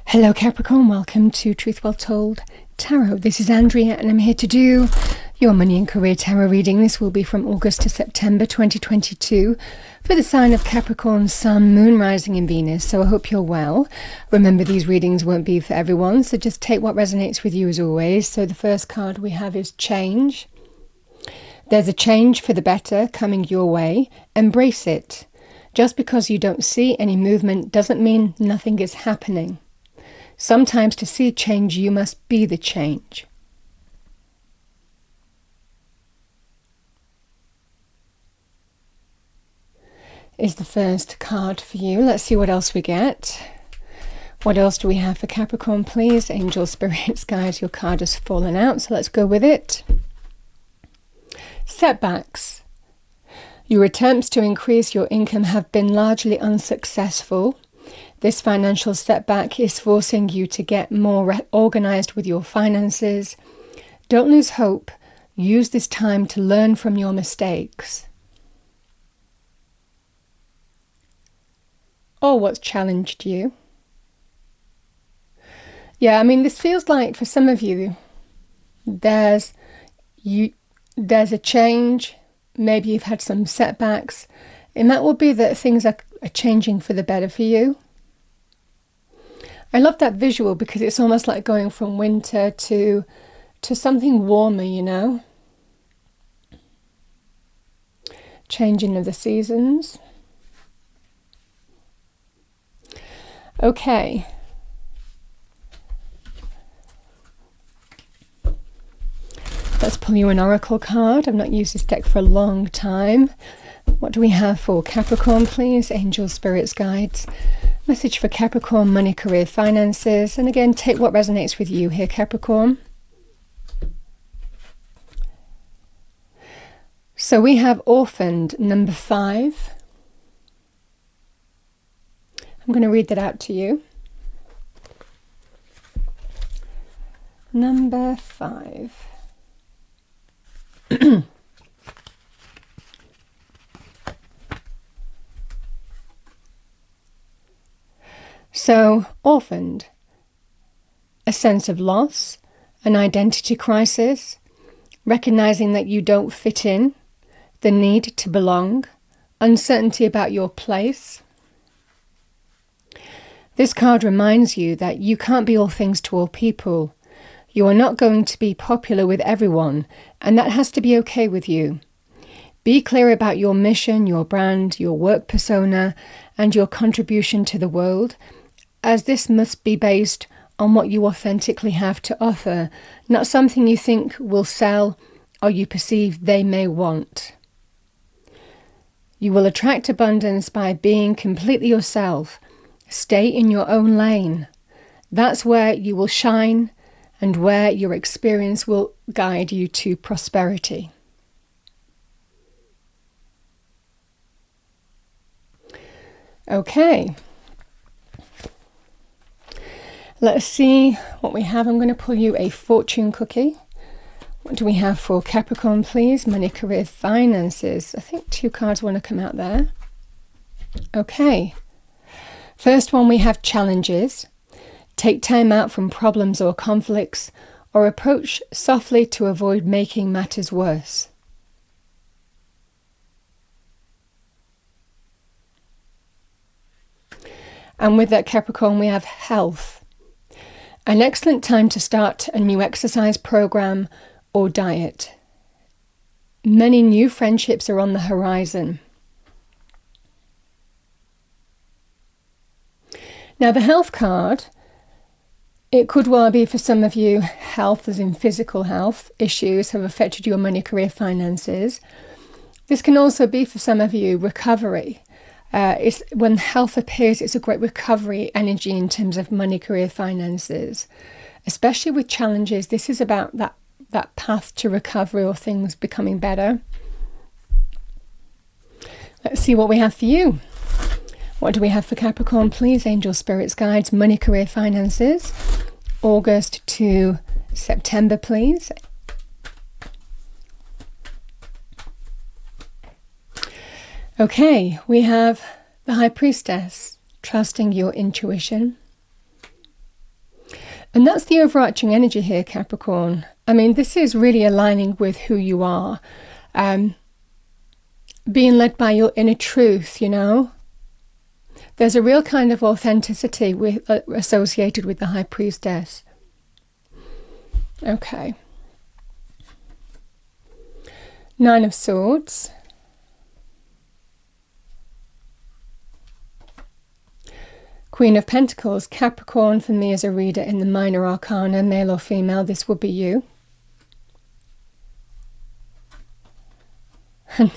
Hello Capricorn, welcome to Truth Well Told Tarot. This is Andrea and I'm here to do your money and career tarot reading. This will be from August to September 2022 for the sign of Capricorn, Sun, Moon, Rising in Venus. So I hope you're well. Remember, these readings won't be for everyone, so just take what resonates with you as always. So the first card we have is change. There's a change for the better coming your way. Embrace it. Just because you don't see any movement doesn't mean nothing is happening. Sometimes to see change, you must be the change. Is the first card for you. Let's see what else we get. What else do we have for Capricorn, please? Angel, spirits, guides, your card has fallen out, so let's go with it. Setbacks. Your attempts to increase your income have been largely unsuccessful. This financial setback is forcing you to get more organized with your finances. Don't lose hope. Use this time to learn from your mistakes. Or what's challenged you. Yeah, I mean, this feels like for some of you, there's a change. Maybe you've had some setbacks, and that will be that things are changing for the better for you. I love that visual because it's almost like going from winter to something warmer, you know. Changing of the seasons. Okay. Let's pull you an oracle card. I've not used this deck for a long time. What do we have for Capricorn, please? Angel, spirits, guides. Message for Capricorn, money, career, finances. And again, take what resonates with you here, Capricorn. So we have orphaned, number 5. I'm going to read that out to you. Number 5. So, orphaned, a sense of loss, an identity crisis, recognizing that you don't fit in, the need to belong, uncertainty about your place. This card reminds you that you can't be all things to all people. You are not going to be popular with everyone, and that has to be okay with you. Be clear about your mission, your brand, your work persona, and your contribution to the world, as this must be based on what you authentically have to offer, not something you think will sell or you perceive they may want. You will attract abundance by being completely yourself. Stay in your own lane. That's where you will shine and where your experience will guide you to prosperity. Okay. Let's see what we have. I'm going to pull you a fortune cookie. What do we have for Capricorn, please? Money, career, finances. I think 2 cards want to come out there. Okay. First one, we have challenges. Take time out from problems or conflicts, or approach softly to avoid making matters worse. And with that, Capricorn, we have health. An excellent time to start a new exercise program or diet. Many new friendships are on the horizon. Now the health card, it could well be for some of you, health as in physical health issues have affected your money, career, finances. This can also be for some of you recovery. It's when health appears, it's a great recovery energy in terms of money, career, finances. Especially with challenges, this is about that path to recovery or things becoming better. Let's see what we have for you. What do we have for Capricorn, please? Angel, spirits, guides, money, career, finances. August to September, please. Okay, we have the High Priestess, trusting your intuition. And that's the overarching energy here, Capricorn. I mean, this is really aligning with who you are. Being led by your inner truth, you know. There's a real kind of authenticity associated with the High Priestess. Okay. Nine of Swords. Queen of Pentacles. Capricorn, for me as a reader in the minor arcana, male or female, this will be you. And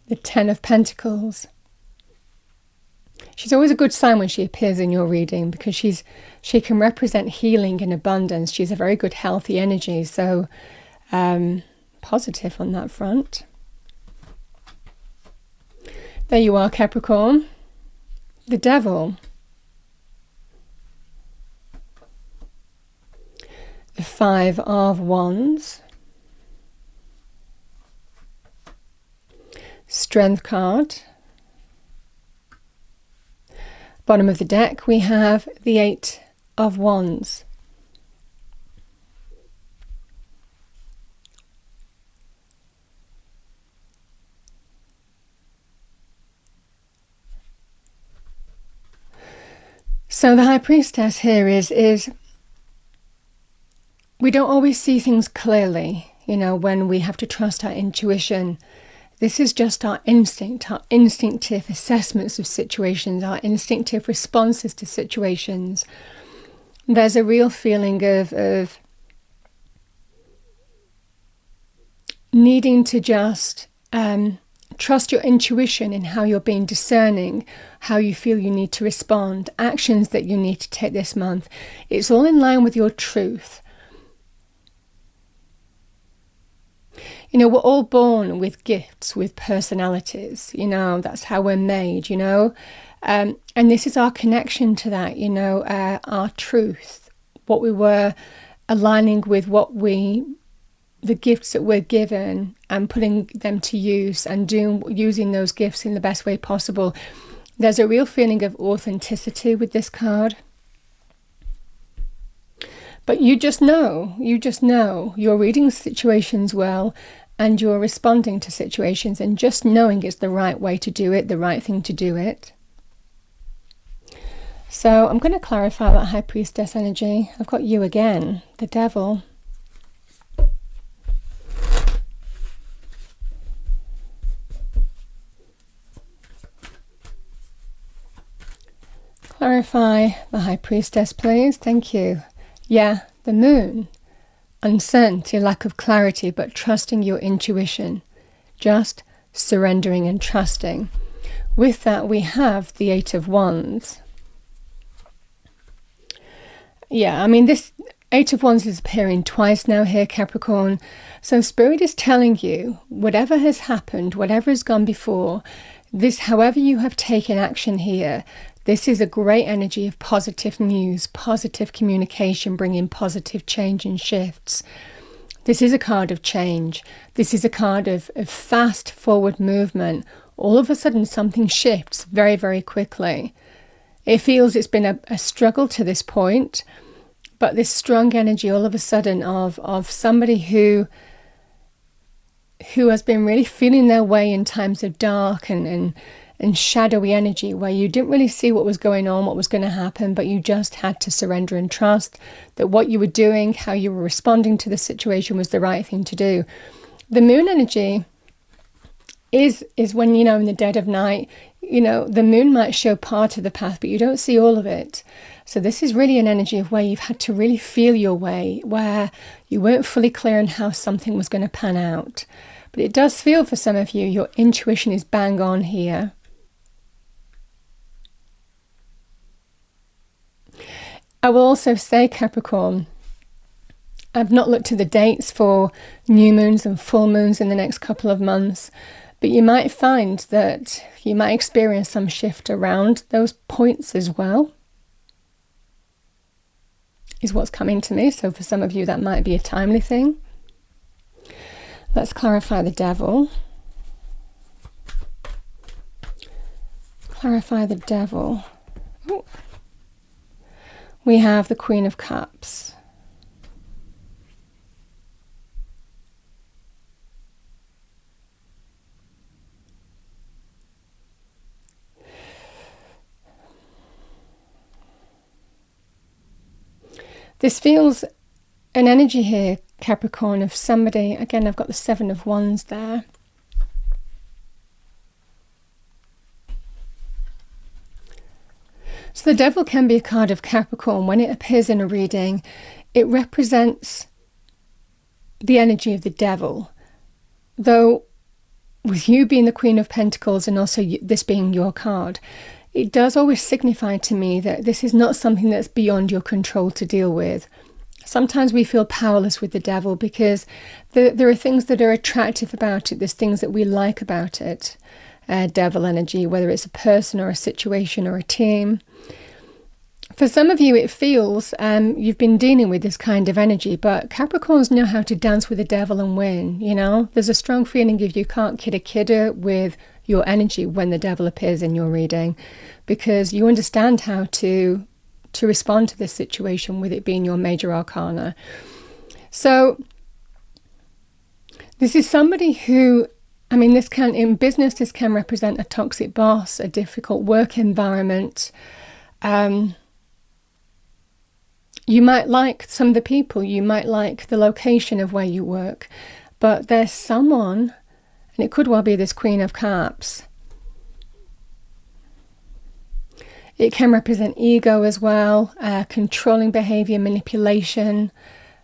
the Ten of Pentacles. She's always a good sign when she appears in your reading, because she can represent healing and abundance. She's a very good, healthy energy. So positive on that front. There you are, Capricorn. The Devil. The Five of Wands. Strength card. Bottom of the deck we have the Eight of Wands. So the High Priestess here is we don't always see things clearly, you know, when we have to trust our intuition. This is just our instinct, our instinctive assessments of situations, our instinctive responses to situations. There's a real feeling of needing to just trust your intuition in how you're being discerning, how you feel you need to respond, actions that you need to take this month. It's all in line with your truth. You know, we're all born with gifts, with personalities, you know, that's how we're made, you know. And this is our connection to that, you know, our truth, what we were aligning with, the gifts that we're given and putting them to use and using those gifts in the best way possible. There's a real feeling of authenticity with this card. But you just know, you're reading situations well and you're responding to situations and just knowing it's the right way to do it, the right thing to do it. So I'm going to clarify that High Priestess energy. I've got you again, the Devil. Clarify the High Priestess, please. Thank you. Yeah, the Moon. Uncertainty, lack of clarity, but trusting your intuition. Just surrendering and trusting. With that, we have the Eight of Wands. Yeah, I mean, this Eight of Wands is appearing twice now here, Capricorn. So Spirit is telling you, whatever has happened, whatever has gone before, this, however you have taken action here, this is a great energy of positive news, positive communication, bringing positive change and shifts. This is a card of change. This is a card of fast forward movement. All of a sudden, something shifts very, very quickly. It feels it's been a struggle to this point, but this strong energy all of a sudden of somebody who has been really feeling their way in times of dark and shadowy energy, where you didn't really see what was going on, what was going to happen, but you just had to surrender and trust that what you were doing, how you were responding to the situation was the right thing to do. The Moon energy is when, you know, in the dead of night, you know, the moon might show part of the path, but you don't see all of it. So this is really an energy of where you've had to really feel your way, where you weren't fully clear on how something was going to pan out. But it does feel for some of you, your intuition is bang on here. I will also say, Capricorn, I've not looked at the dates for new moons and full moons in the next couple of months, but you might find that you might experience some shift around those points as well, is what's coming to me. So for some of you, that might be a timely thing. Let's clarify the Devil. Clarify the Devil. Ooh. we have the Queen of Cups. This feels an energy here, Capricorn, of somebody, again, I've got the Seven of Wands there. So the Devil can be a card of Capricorn. When it appears in a reading, it represents the energy of the devil. Though with you being the Queen of Pentacles and also this being your card, it does always signify to me that this is not something that's beyond your control to deal with. Sometimes we feel powerless with the devil because there are things that are attractive about it. There's things that we like about it. Devil energy, whether it's a person or a situation or a team. For some of you, it feels you've been dealing with this kind of energy, but Capricorns know how to dance with the devil and win, you know? There's a strong feeling of you can't kid a kidder with your energy when the devil appears in your reading, because you understand how to respond to this situation with it being your major arcana. So this is somebody who, I mean, this can, in business, this can represent a toxic boss, a difficult work environment. You might like some of the people, you might like the location of where you work, but there's someone, and it could well be this Queen of Cups. It can represent ego as well, controlling behavior, manipulation.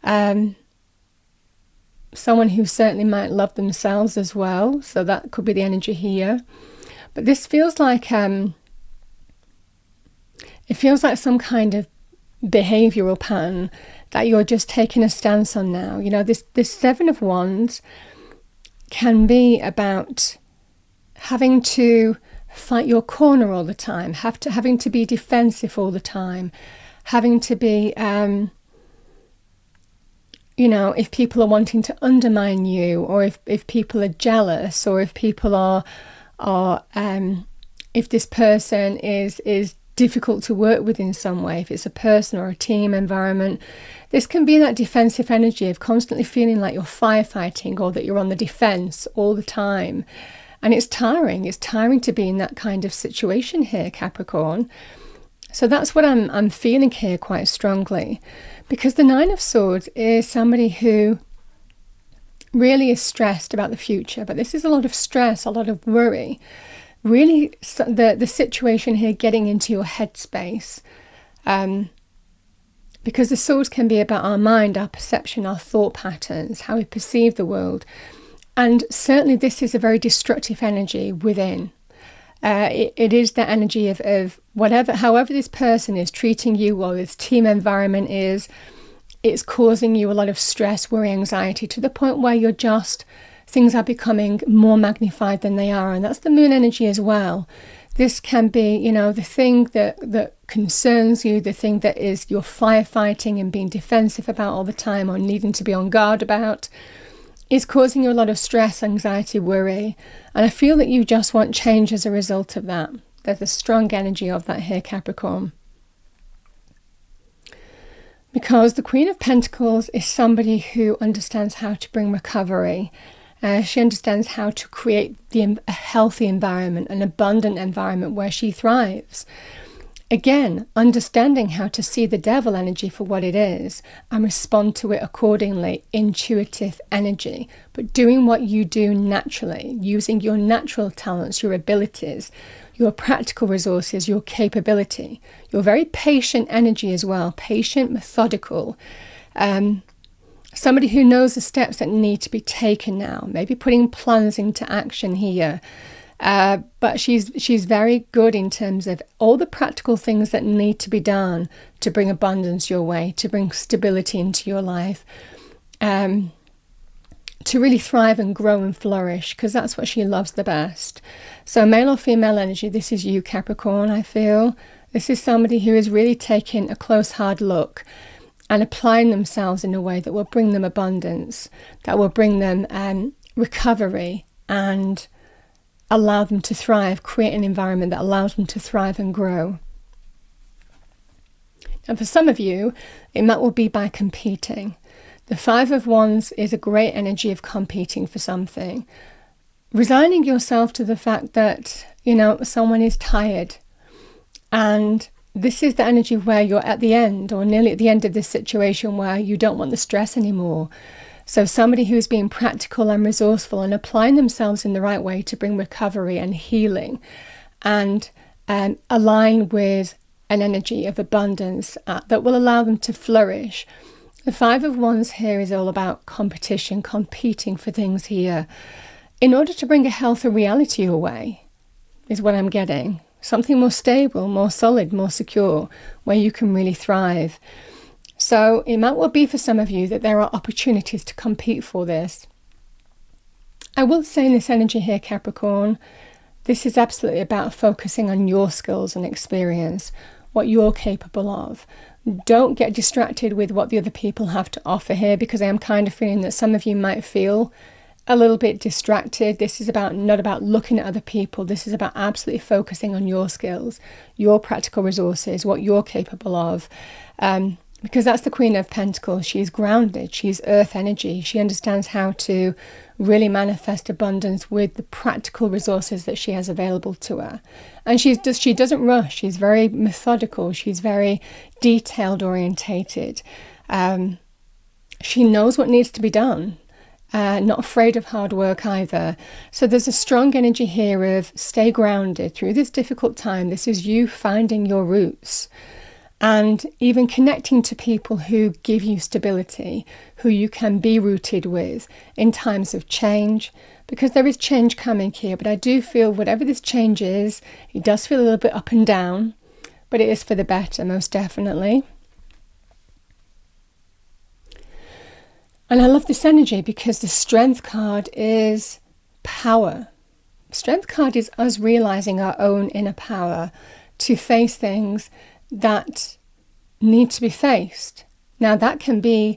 Someone who certainly might love themselves as well, so that could be the energy here. But this feels like it feels like some kind of behavioral pattern that you're just taking a stance on now. You know, this Seven of Wands can be about having to fight your corner all the time, having to be defensive all the time, having to be you know, if people are wanting to undermine you, or if people are jealous, or if people are if this person is difficult to work with in some way, if it's a person or a team environment, this can be that defensive energy of constantly feeling like you're firefighting or that you're on the defense all the time. And it's tiring. It's tiring to be in that kind of situation here, Capricorn. So that's what I'm feeling here quite strongly, because the Nine of Swords is somebody who really is stressed about the future, but this is a lot of stress, a lot of worry. Really, the situation here getting into your headspace, because the swords can be about our mind, our perception, our thought patterns, how we perceive the world. And certainly this is a very destructive energy within. It is the energy of however this person is treating you, or this team environment is, it's causing you a lot of stress, worry, anxiety, to the point where you're just, things are becoming more magnified than they are. And that's the moon energy as well. This can be, you know, the thing that concerns you, the thing that is you're firefighting and being defensive about all the time, or needing to be on guard about, is causing you a lot of stress, anxiety, worry. And I feel that you just want change as a result of that. There's a strong energy of that here, Capricorn. Because the Queen of Pentacles is somebody who understands how to bring recovery. She understands how to create a healthy environment, an abundant environment where she thrives. Again, understanding how to see the devil energy for what it is and respond to it accordingly, intuitive energy, but doing what you do naturally, using your natural talents, your abilities, your practical resources, your capability, your very patient energy as well, patient, methodical, somebody who knows the steps that need to be taken now, maybe putting plans into action here. But she's very good in terms of all the practical things that need to be done to bring abundance your way, to bring stability into your life, to really thrive and grow and flourish, because that's what she loves the best. So male or female energy, this is you, Capricorn, I feel. This is somebody who is really taking a close, hard look and applying themselves in a way that will bring them abundance, that will bring them recovery, and allow them to thrive, create an environment that allows them to thrive and grow. And for some of you, it might well be by competing. The Five of Wands is a great energy of competing for something. Resigning yourself to the fact that, someone is tired. And this is the energy where you're at the end or nearly at the end of this situation where you don't want the stress anymore. So somebody who's being practical and resourceful and applying themselves in the right way to bring recovery and healing and align with an energy of abundance that will allow them to flourish. The Five of Wands here is all about competition, competing for things here. In order to bring a healthier reality your way, is what I'm getting. Something more stable, more solid, more secure, where you can really thrive. So it might well be for some of you that there are opportunities to compete for this. I will say in this energy here, Capricorn, this is absolutely about focusing on your skills and experience, what you're capable of. Don't get distracted with what the other people have to offer here, because I am kind of feeling that some of you might feel a little bit distracted. This is not about looking at other people. This is about absolutely focusing on your skills, your practical resources, what you're capable of. Because that's the Queen of Pentacles. She's grounded. She's earth energy. She understands how to really manifest abundance with the practical resources that she has available to her. And she doesn't rush. She's very methodical. She's very detailed orientated. She knows what needs to be done. Not afraid of hard work either. So there's a strong energy here of stay grounded through this difficult time. This is you finding your roots. And even connecting to people who give you stability, who you can be rooted with in times of change, because there is change coming here. But I do feel whatever this change is, it does feel a little bit up and down, but it is for the better, most definitely. And I love this energy because the Strength card is power. Strength card is us realizing our own inner power to face things that need to be faced. Now that can be,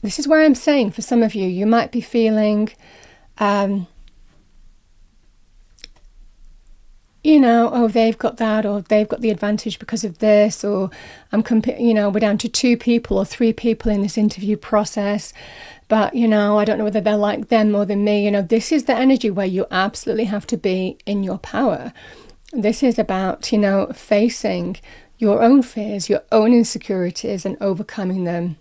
this is where I'm saying for some of you, you might be feeling, oh, they've got that, or they've got the advantage because of this, or we're down to 2 people or 3 people in this interview process, but, I don't know whether they're like them more than me. This is the energy where you absolutely have to be in your power. This is about, facing your own fears, your own insecurities, and overcoming them.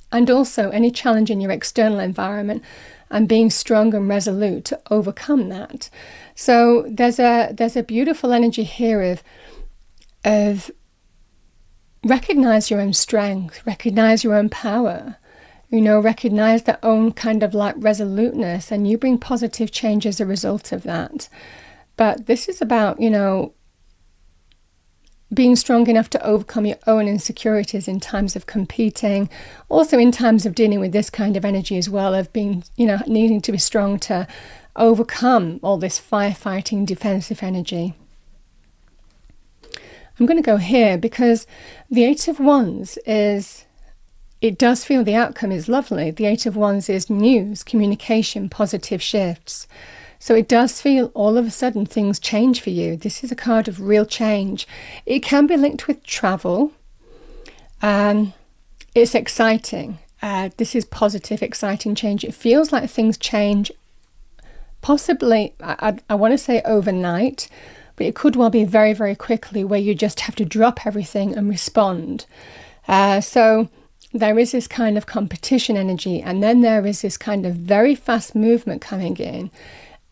And also any challenge in your external environment and being strong and resolute to overcome that. So there's a beautiful energy here of recognize your own strength, recognize your own power, recognize their own kind of like resoluteness, and you bring positive change as a result of that. But this is about, being strong enough to overcome your own insecurities in times of competing, also in times of dealing with this kind of energy as well, of being, needing to be strong to overcome all this firefighting defensive energy. I'm going to go here because the Eight of Wands it does feel the outcome is lovely. The Eight of Wands is news, communication, positive shifts. So it does feel all of a sudden things change for you. This is a card of real change. It can be linked with travel. It's exciting. This is positive, exciting change. It feels like things change possibly, I want to say overnight, but it could well be very, very quickly where you just have to drop everything and respond. So there is this kind of competition energy, and then there is this kind of very fast movement coming in.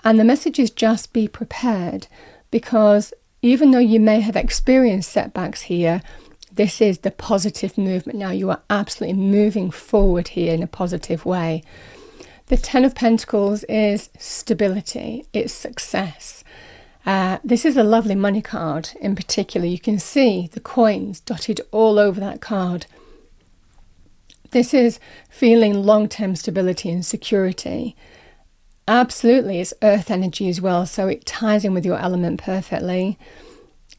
And the message is just be prepared, because even though you may have experienced setbacks here, this is the positive movement. Now you are absolutely moving forward here in a positive way. The Ten of Pentacles is stability, it's success. This is a lovely money card in particular. You can see the coins dotted all over that card. This is feeling long-term stability and security. Absolutely, it's earth energy as well, so it ties in with your element perfectly.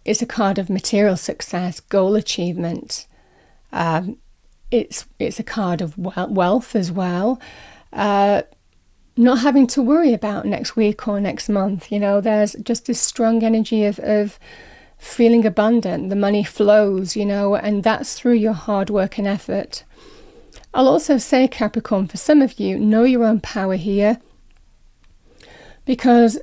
It's a card of material success, goal achievement. It's a card of wealth as well. Not having to worry about next week or next month. There's just this strong energy of feeling abundant. The money flows, you know, and that's through your hard work and effort. I'll also say, Capricorn, for some of you, know your own power here, because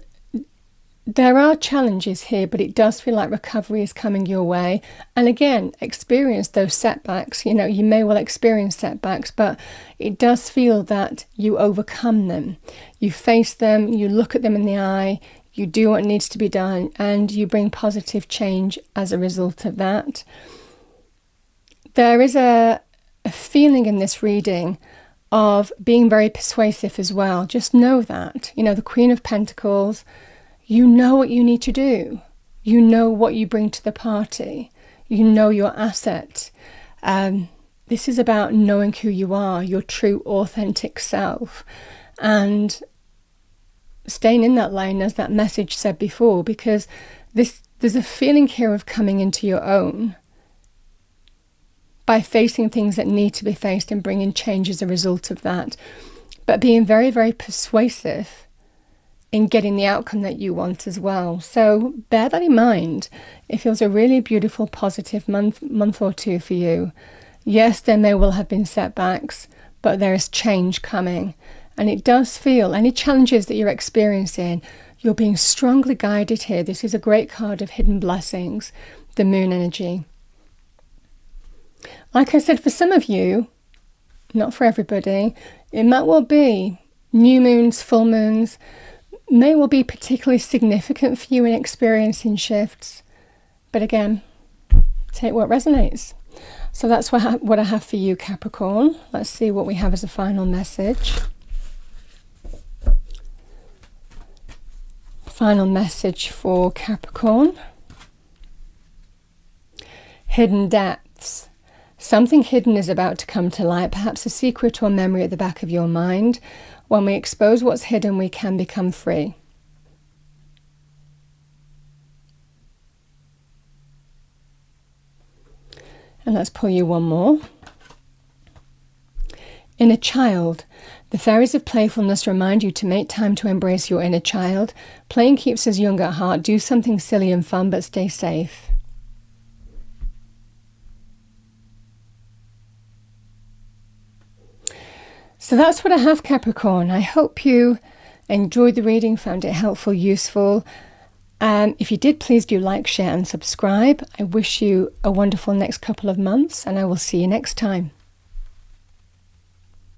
there are challenges here, but it does feel like recovery is coming your way. And again, experience those setbacks. You know, you may well experience setbacks, but it does feel that you overcome them. You face them, you look at them in the eye, you do what needs to be done, and you bring positive change as a result of that. There is a feeling in this reading of being very persuasive as well. Just know that. You know, the Queen of Pentacles, you know what you need to do. You know what you bring to the party. You know your asset. This is about knowing who you are, your true authentic self, and staying in that lane, as that message said before, because there's a feeling here of coming into your own by facing things that need to be faced and bringing change as a result of that, but being very, very persuasive in getting the outcome that you want as well. So bear that in mind. It feels a really beautiful, positive month or two for you. Yes, there may well have been setbacks, but there is change coming. And it does feel, any challenges that you're experiencing, you're being strongly guided here. This is a great card of hidden blessings, the moon energy. Like I said, for some of you, not for everybody, it might well be new moons, full moons, may well be particularly significant for you in experiencing shifts. But again, take what resonates. So that's what I have for you, Capricorn. Let's see what we have as a final message. Final message for Capricorn. Hidden depths. Something hidden is about to come to light, perhaps a secret or memory at the back of your mind. When we expose what's hidden, we can become free. And let's pull you one more. Inner child. The fairies of playfulness remind you to make time to embrace your inner child. Playing keeps us young at heart. Do something silly and fun, but stay safe. So that's what I have, Capricorn. I hope you enjoyed the reading, found it helpful, useful. If you did, please do like, share and subscribe. I wish you a wonderful next couple of months, and I will see you next time.